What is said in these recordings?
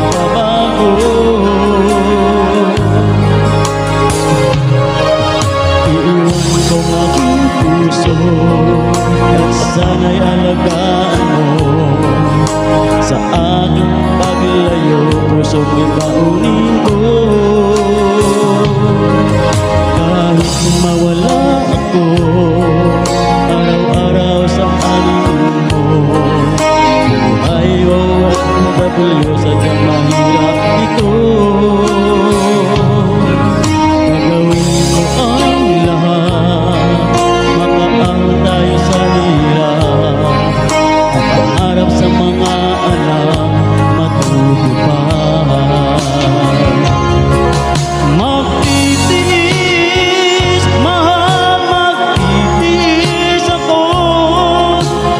magbabago. Iiwan ko ang aking puso at sana'y alagaan mo. Sa aking paglayo, puso'y ibaunin ko. Kahit mawala ako araw-araw sa paligid mo, buhay o OFW sadyang mahirap ito. Gagawin mo ang lahat, makaahon tayo sa hirap. Ang pangarap sa mga anak matutupad. Magtitiis, mahal, magtitiis ako.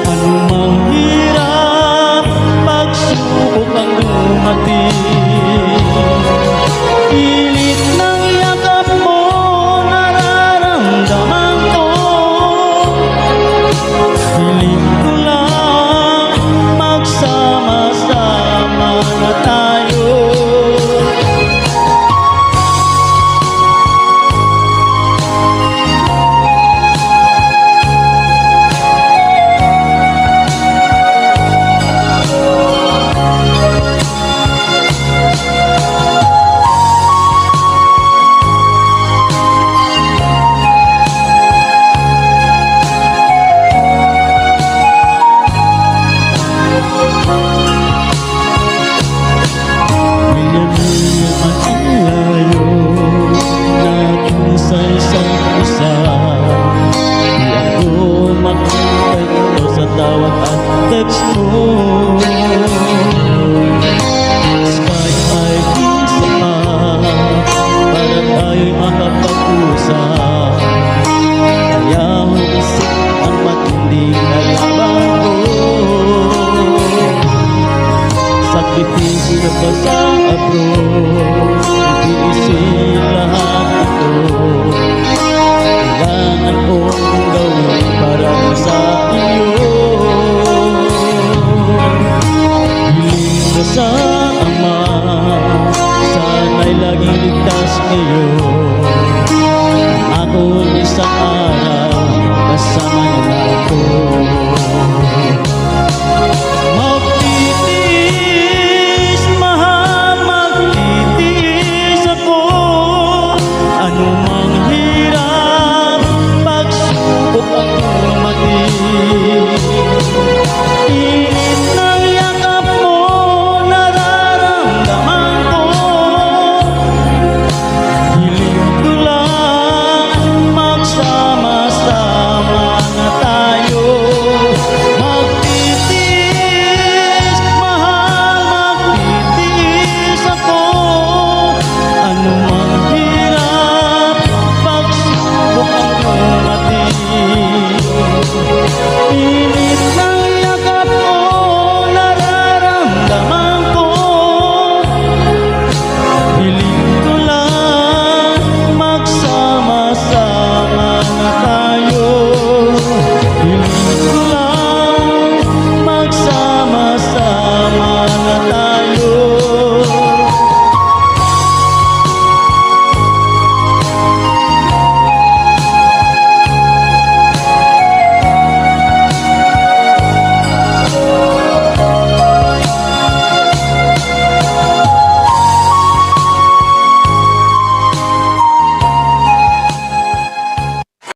Anumang hirap, pagsubok ang dumating. Pilit ng yakap mo, nararamdaman ko. Hiling ko lang, magsama-sama na tayo. Tawag at text mo, Skype ay isa pa para tayo'y makapag-usap. Kaya humisip ang matinding na laban ko. Sakripisyo pa sa abroad, itiisin lahat ito. Kailangan kong gawin para sa iyo. Sa Ama, sana'y laging ligtas ngayon.